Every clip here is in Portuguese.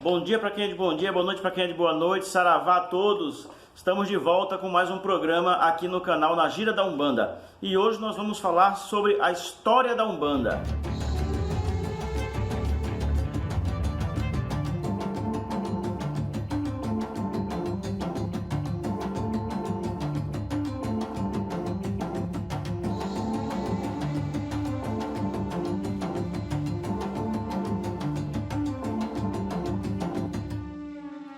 Bom dia para quem é de bom dia, boa noite para quem é de boa noite, saravá a todos. Estamos de volta com mais um programa aqui no canal Na Gira da Umbanda. E hoje nós vamos falar sobre a história da Umbanda.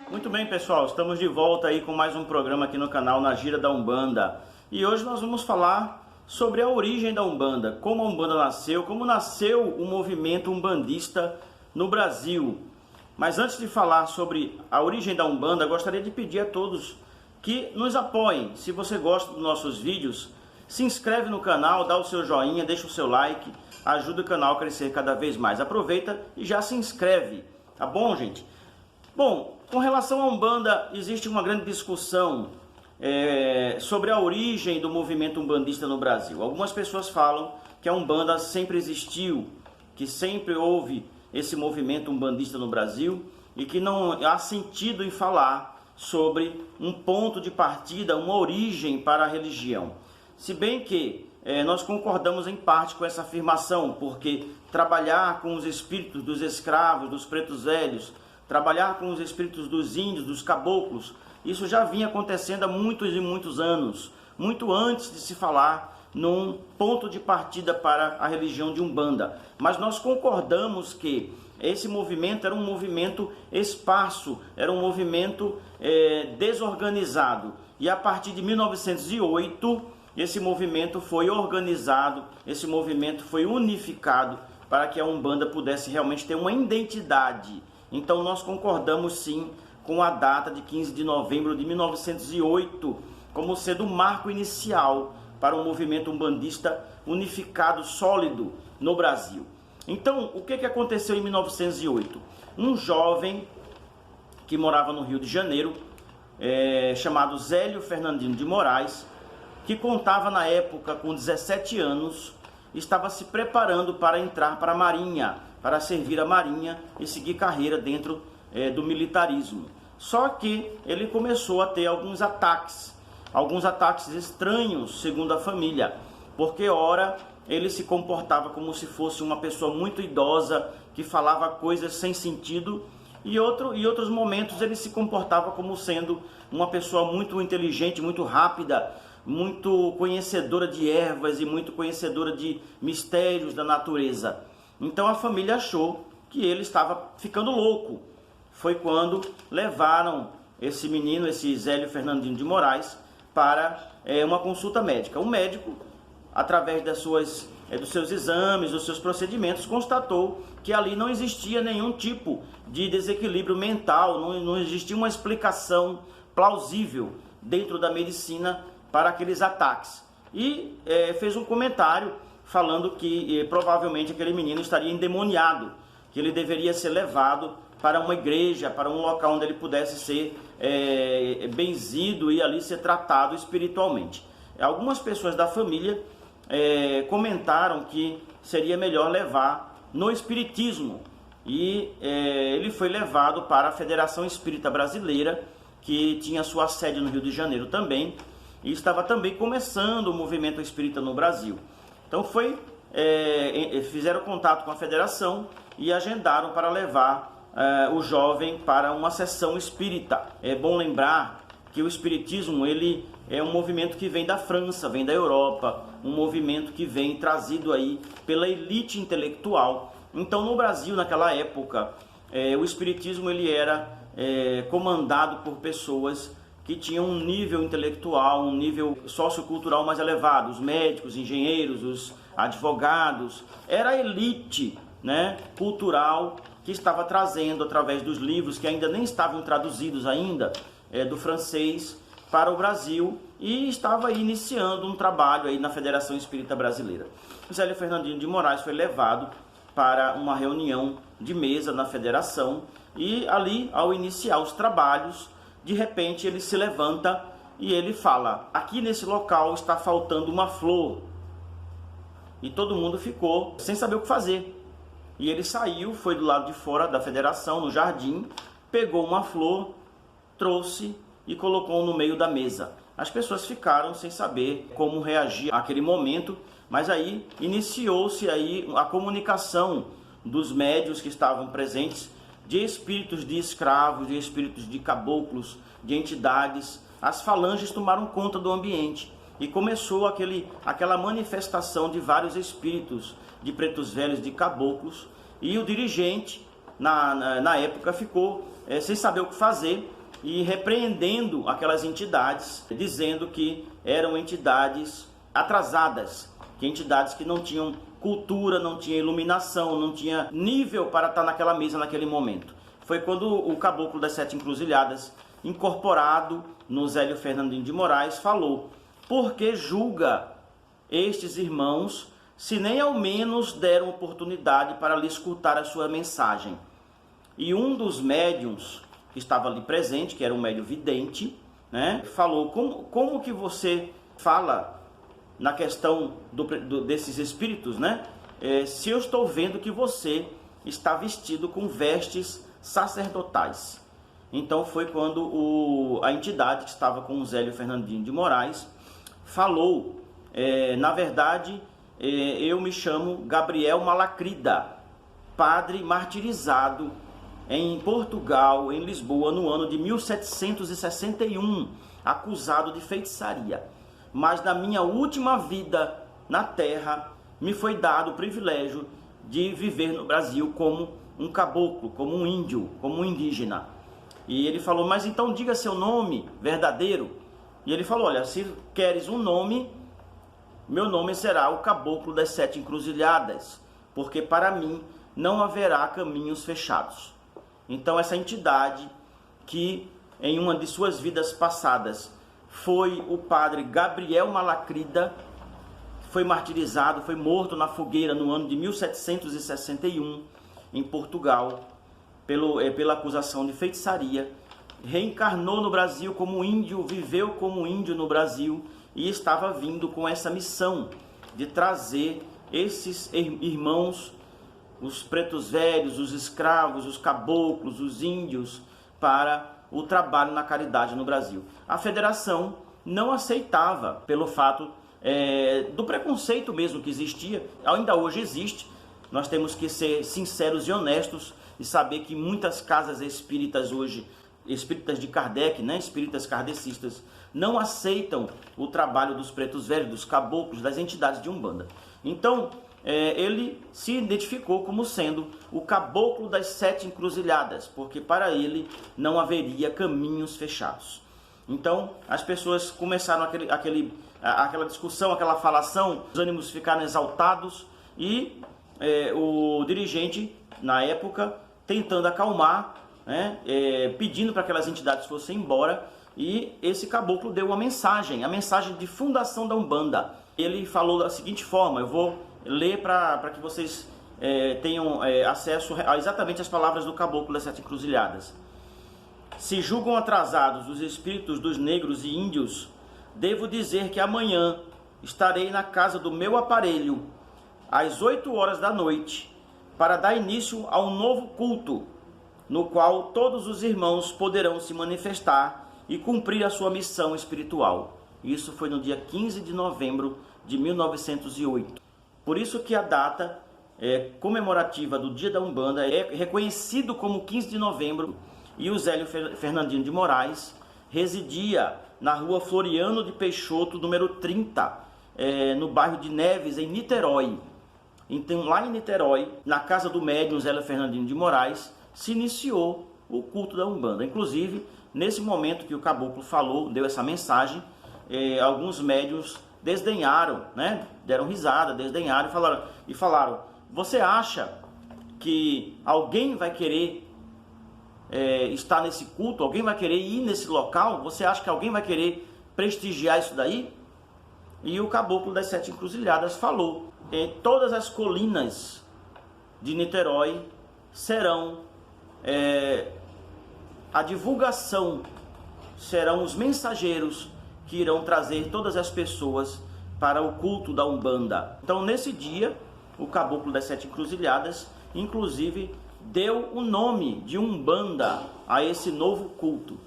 Muito bem, pessoal, estamos de volta aí com mais um programa aqui no canal Na Gira da Umbanda. E hoje nós vamos falar sobre a origem da Umbanda, como a Umbanda nasceu, como nasceu o movimento umbandista no Brasil. Mas antes de falar sobre a origem da Umbanda, gostaria de pedir a todos que nos apoiem. Se você gosta dos nossos vídeos, se inscreve no canal, dá o seu joinha, deixa o seu like, ajuda o canal a crescer cada vez mais. Aproveita e já se inscreve, tá bom, gente? Bom, com relação à Umbanda, existe uma grande discussão sobre a origem do movimento umbandista no Brasil. Algumas pessoas falam que a Umbanda sempre existiu, que sempre houve esse movimento umbandista no Brasil e que não há sentido em falar sobre um ponto de partida, uma origem para a religião. Se bem que nós concordamos em parte com essa afirmação, porque trabalhar com os espíritos dos escravos, dos pretos velhos, trabalhar com os espíritos dos índios, dos caboclos, isso já vinha acontecendo há muitos e muitos anos, muito antes de se falar num ponto de partida para a religião de Umbanda. Mas nós concordamos que esse movimento era um movimento esparso, era um movimento desorganizado. E a partir de 1908, esse movimento foi organizado, esse movimento foi unificado para que a Umbanda pudesse realmente ter uma identidade. Então nós concordamos sim com a data de 15 de novembro de 1908 como sendo o marco inicial para um movimento umbandista unificado, sólido no Brasil. Então, o que aconteceu em 1908? Um jovem que morava no Rio de Janeiro, chamado Zélio Fernandino de Moraes, que contava na época com 17 anos, estava se preparando para entrar para a Marinha, para servir a Marinha e seguir carreira dentro do militarismo. Só que ele começou a ter alguns ataques estranhos, segundo a família, porque ora ele se comportava como se fosse uma pessoa muito idosa, que falava coisas sem sentido, e outros momentos ele se comportava como sendo uma pessoa muito inteligente, muito rápida, muito conhecedora de ervas e muito conhecedora de mistérios da natureza. Então a família achou que ele estava ficando louco. Foi quando levaram esse menino, esse Zélio Fernandino de Moraes, para uma consulta médica. O médico, através dos seus exames, dos seus procedimentos, constatou que ali não existia nenhum tipo de desequilíbrio mental, não existia uma explicação plausível dentro da medicina para aqueles ataques. E fez um comentário falando que provavelmente aquele menino estaria endemoniado, que ele deveria ser levado para uma igreja, para um local onde ele pudesse ser benzido e ali ser tratado espiritualmente. Algumas pessoas da família comentaram que seria melhor levar no espiritismo, e ele foi levado para a Federação Espírita Brasileira, que tinha sua sede no Rio de Janeiro também, e estava também começando o movimento espírita no Brasil. Então fizeram contato com a federação e agendaram para levar o jovem para uma sessão espírita. É bom lembrar que o espiritismo ele é um movimento que vem da França, vem da Europa, um movimento que vem trazido aí pela elite intelectual. Então no Brasil naquela época o espiritismo ele era comandado por pessoas que tinham um nível intelectual, um nível sociocultural mais elevado, os médicos, engenheiros, os advogados. Era a elite, cultural que estava trazendo através dos livros que ainda nem estavam traduzidos ainda do francês para o Brasil, e estava aí iniciando um trabalho aí na Federação Espírita Brasileira. O Zélio Fernandino de Moraes foi levado para uma reunião de mesa na federação, e ali, ao iniciar os trabalhos, de repente ele se levanta e ele fala: aqui nesse local está faltando uma flor. E todo mundo ficou sem saber o que fazer. E ele saiu, foi do lado de fora da federação, no jardim, pegou uma flor, trouxe e colocou no meio da mesa. As pessoas ficaram sem saber como reagir àquele momento, mas aí iniciou-se aí a comunicação dos médiuns que estavam presentes, de espíritos de escravos, de espíritos de caboclos, de entidades. As falanges tomaram conta do ambiente e começou aquela manifestação de vários espíritos de pretos velhos, de caboclos, e o dirigente na época ficou sem saber o que fazer e repreendendo aquelas entidades, dizendo que eram entidades atrasadas, que entidades que não tinham cultura, não tinha iluminação, não tinha nível para estar naquela mesa naquele momento. Foi quando o Caboclo das Sete Encruzilhadas, incorporado no Zélio Fernandinho de Moraes, falou: por que julga estes irmãos, se nem ao menos deram oportunidade para lhe escutar a sua mensagem? E um dos médiuns que estava ali presente, que era um médium vidente, né, falou: como que você fala na questão desses espíritos, né? Se eu estou vendo que você está vestido com vestes sacerdotais. Então foi quando a entidade que estava com o Zélio Fernandinho de Moraes falou: na verdade, eu me chamo Gabriel Malacrida, padre martirizado em Portugal, em Lisboa, no ano de 1761, acusado de feitiçaria. Mas na minha última vida na terra, me foi dado o privilégio de viver no Brasil como um caboclo, como um índio, como um indígena. E ele falou: mas então diga seu nome verdadeiro. E ele falou: olha, se queres um nome, meu nome será o Caboclo das Sete Encruzilhadas, porque para mim não haverá caminhos fechados. Então essa entidade que em uma de suas vidas passadas foi o padre Gabriel Malacrida, foi martirizado, foi morto na fogueira no ano de 1761 em Portugal pela acusação de feitiçaria, reencarnou no Brasil como índio, viveu como índio no Brasil e estava vindo com essa missão de trazer esses irmãos, os pretos velhos, os escravos, os caboclos, os índios, para o trabalho na caridade no Brasil. A federação não aceitava, pelo fato do preconceito mesmo que existia, ainda hoje existe. Nós temos que ser sinceros e honestos e saber que muitas casas espíritas hoje, espíritas de Kardec, né, espíritas kardecistas, não aceitam o trabalho dos pretos velhos, dos caboclos, das entidades de Umbanda. Então, ele se identificou como sendo o Caboclo das Sete Encruzilhadas, porque para ele não haveria caminhos fechados. Então, as pessoas começaram aquela discussão, aquela falação, os ânimos ficaram exaltados e o dirigente, na época, tentando acalmar, né, pedindo para que aquelas entidades fossem embora, e esse caboclo deu uma mensagem, a mensagem de fundação da Umbanda. Ele falou da seguinte forma, eu vou ler para que vocês tenham acesso a exatamente as palavras do Caboclo das Sete Encruzilhadas. Se julgam atrasados os espíritos dos negros e índios, devo dizer que amanhã estarei na casa do meu aparelho, às 8 horas da noite, para dar início a um novo culto, no qual todos os irmãos poderão se manifestar e cumprir a sua missão espiritual. Isso foi no dia 15 de novembro de 1908. Por isso que a data comemorativa do Dia da Umbanda é reconhecido como 15 de novembro, e o Zélio Fernandinho de Moraes residia na rua Floriano de Peixoto, número 30, no bairro de Neves, em Niterói. Então, lá em Niterói, na casa do médium Zélio Fernandinho de Moraes, se iniciou o culto da Umbanda. Inclusive, nesse momento que o caboclo falou, deu essa mensagem, alguns médiuns desdenharam, né? Deram risada, desdenharam e falaram: você acha que alguém vai querer estar nesse culto? Alguém vai querer ir nesse local? Você acha que alguém vai querer prestigiar isso daí? E o Caboclo das Sete Encruzilhadas falou: em todas as colinas de Niterói serão a divulgação, serão os mensageiros que irão trazer todas as pessoas para o culto da Umbanda. Então, nesse dia, o Caboclo das Sete Encruzilhadas, inclusive, deu o nome de Umbanda a esse novo culto.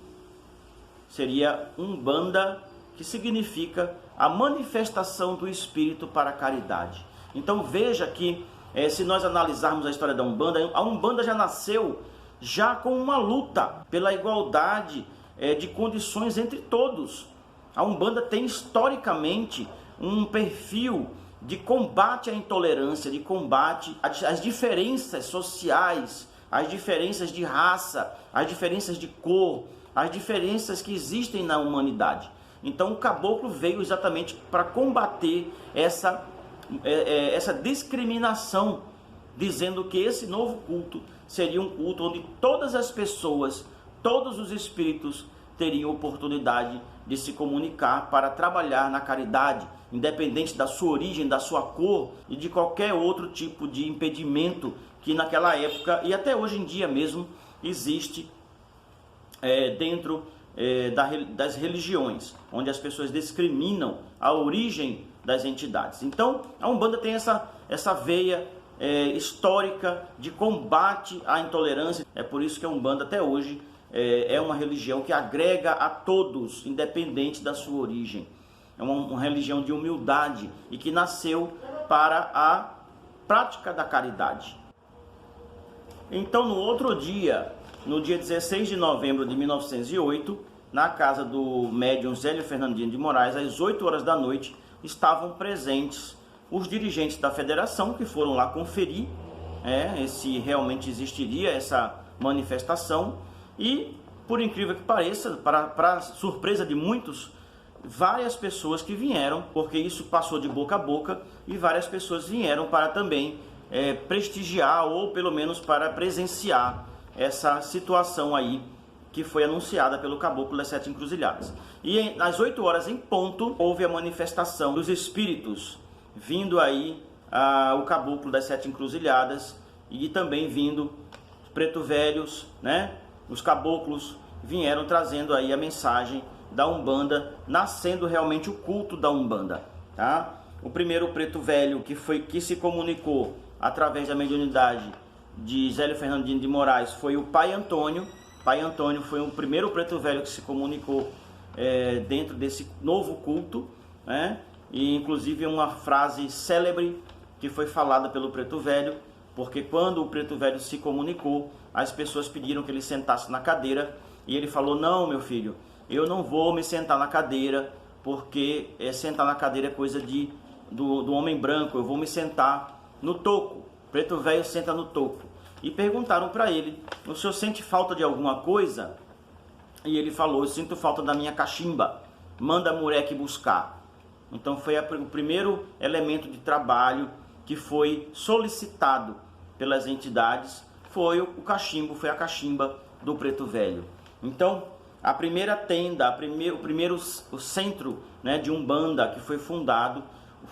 Seria Umbanda, que significa a manifestação do Espírito para a caridade. Então veja que, se nós analisarmos a história da Umbanda, a Umbanda já nasceu já com uma luta pela igualdade de condições entre todos. A Umbanda tem historicamente um perfil de combate à intolerância, de combate às diferenças sociais, às diferenças de raça, às diferenças de cor, às diferenças que existem na humanidade. Então o caboclo veio exatamente para combater essa discriminação, dizendo que esse novo culto seria um culto onde todas as pessoas, todos os espíritos teriam oportunidade de se comunicar para trabalhar na caridade, independente da sua origem, da sua cor e de qualquer outro tipo de impedimento que naquela época e até hoje em dia mesmo existe dentro das religiões, onde as pessoas discriminam a origem das entidades. Então a Umbanda tem essa veia histórica de combate à intolerância. É por isso que a Umbanda até hoje é uma religião que agrega a todos, independente da sua origem. É uma religião de humildade e que nasceu para a prática da caridade. Então, no outro dia, no dia 16 de novembro de 1908, na casa do médium Zélio Fernandino de Moraes, às 8 horas da noite, estavam presentes os dirigentes da federação que foram lá conferir se realmente existiria essa manifestação. E, por incrível que pareça, para surpresa de muitos, várias pessoas que vieram, porque isso passou de boca a boca, e várias pessoas vieram para também prestigiar ou pelo menos para presenciar essa situação aí que foi anunciada pelo Caboclo das Sete Encruzilhadas. E às 8 horas em ponto houve a manifestação dos espíritos, vindo aí o Caboclo das Sete Encruzilhadas e também vindo preto velhos, né? Os caboclos vieram trazendo aí a mensagem da Umbanda, nascendo realmente o culto da Umbanda, tá? O primeiro preto velho que se comunicou através da mediunidade de Zélio Fernandino de Moraes foi o Pai Antônio. Pai Antônio foi o primeiro preto velho que se comunicou dentro desse novo culto, né? E inclusive uma frase célebre que foi falada pelo preto velho, porque quando o preto velho se comunicou, as pessoas pediram que ele sentasse na cadeira, e ele falou: não, meu filho, eu não vou me sentar na cadeira, porque sentar na cadeira é coisa do homem branco, eu vou me sentar no toco. O preto velho senta no toco. E perguntaram para ele: o senhor sente falta de alguma coisa? E ele falou: eu sinto falta da minha cachimba, manda a moleque buscar. Então foi o primeiro elemento de trabalho que foi solicitado pelas entidades, foi o cachimbo, foi a cachimba do preto velho. Então a primeira tenda, o centro, né, de Umbanda que foi fundado,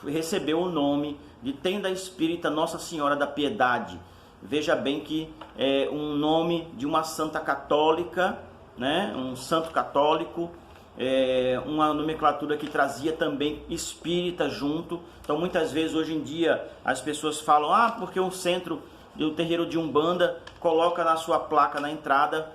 recebeu o nome de Tenda Espírita Nossa Senhora da Piedade. Veja bem que é um nome de uma santa católica, né, um santo católico, uma nomenclatura que trazia também espírita junto. Então muitas vezes hoje em dia as pessoas falam: porque o centro do terreiro de Umbanda coloca na sua placa na entrada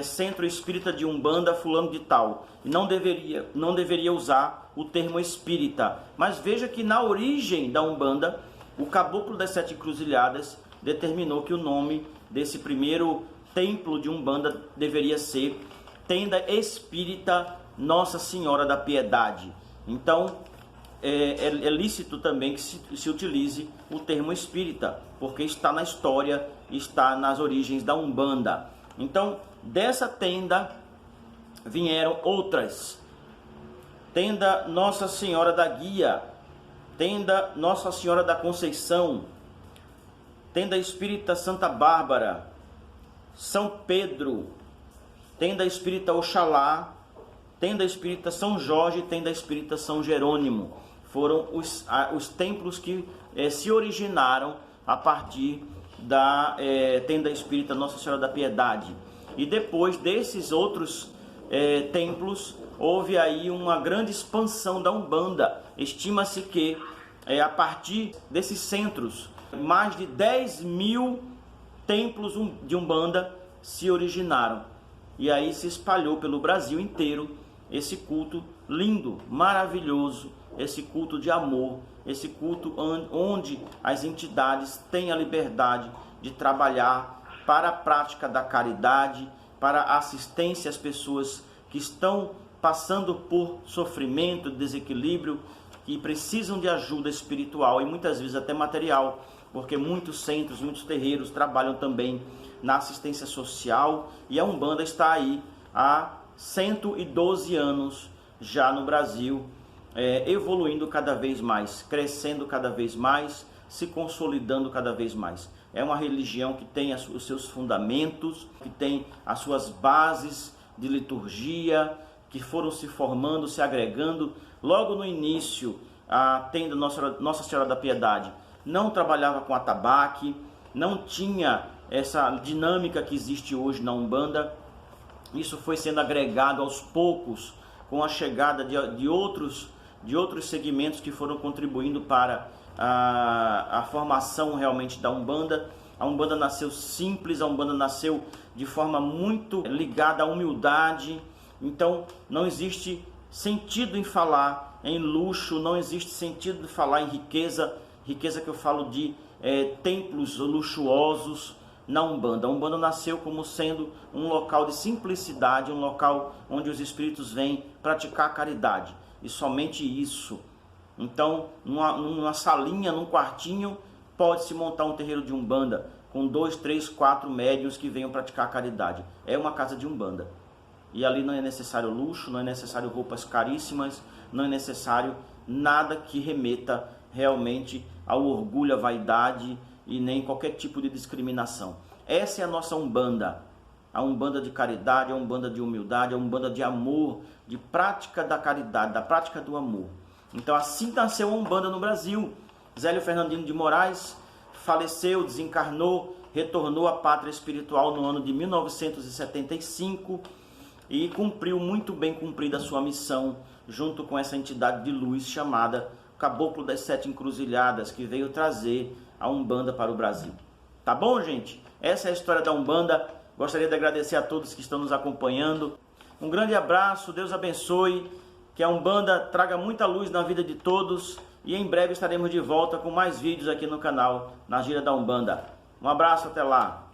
Centro Espírita de Umbanda fulano de tal, e não deveria usar o termo espírita. Mas veja que na origem da Umbanda, o Caboclo das Sete Encruzilhadas determinou que o nome desse primeiro templo de Umbanda deveria ser Tenda Espírita Nossa Senhora da Piedade. Então é lícito também que se utilize o termo espírita, porque está na história, está nas origens da Umbanda. Então dessa tenda vieram outras: Tenda Nossa Senhora da Guia, Tenda Nossa Senhora da Conceição, Tenda Espírita Santa Bárbara, São Pedro, Tenda Espírita Oxalá, Tenda Espírita São Jorge, Tenda Espírita São Jerônimo. Foram os templos que se originaram a partir da Tenda Espírita Nossa Senhora da Piedade. E depois desses outros templos, houve aí uma grande expansão da Umbanda. Estima-se que a partir desses centros, mais de 10 mil templos de Umbanda se originaram. e aí se espalhou pelo Brasil inteiro esse culto lindo, maravilhoso, esse culto de amor, esse culto onde as entidades têm a liberdade de trabalhar para a prática da caridade, para a assistência às pessoas que estão passando por sofrimento, desequilíbrio, que precisam de ajuda espiritual e muitas vezes até material, porque muitos centros, muitos terreiros trabalham também na assistência social, e a Umbanda está aí há 112 anos já no Brasil, evoluindo cada vez mais, crescendo cada vez mais, se consolidando cada vez mais. É uma religião que tem os seus fundamentos, que tem as suas bases de liturgia, que foram se formando, se agregando. Logo no início, a tenda Nossa Senhora da Piedade não trabalhava com atabaque, não tinha essa dinâmica que existe hoje na Umbanda. Isso foi sendo agregado aos poucos com a chegada de outros segmentos que foram contribuindo para a formação realmente da Umbanda. A Umbanda nasceu simples, a Umbanda nasceu de forma muito ligada à humildade. Então não existe sentido em falar em luxo, não existe sentido de falar em riqueza que eu falo de templos luxuosos na Umbanda. A Umbanda nasceu como sendo um local de simplicidade, um local onde os espíritos vêm praticar a caridade, e somente isso. Então, numa salinha, num quartinho, pode-se montar um terreiro de Umbanda, com 2, 3, 4 médiuns que venham praticar a caridade. É uma casa de Umbanda. E ali não é necessário luxo, não é necessário roupas caríssimas, não é necessário nada que remeta realmente ao orgulho, à vaidade e nem qualquer tipo de discriminação. Essa é a nossa Umbanda. A Umbanda de caridade, a Umbanda de humildade, a Umbanda de amor, de prática da caridade, da prática do amor. Então assim nasceu a Umbanda no Brasil. Zélio Fernandino de Moraes faleceu, desencarnou, retornou à pátria espiritual no ano de 1975 e cumpriu muito bem cumprida a sua missão junto com essa entidade de luz chamada Caboclo das Sete Encruzilhadas, que veio trazer a Umbanda para o Brasil. Tá bom, gente? Essa é a história da Umbanda. Gostaria de agradecer a todos que estão nos acompanhando. Um grande abraço, Deus abençoe, que a Umbanda traga muita luz na vida de todos, e em breve estaremos de volta com mais vídeos aqui no canal, na Gira da Umbanda. Um abraço, até lá!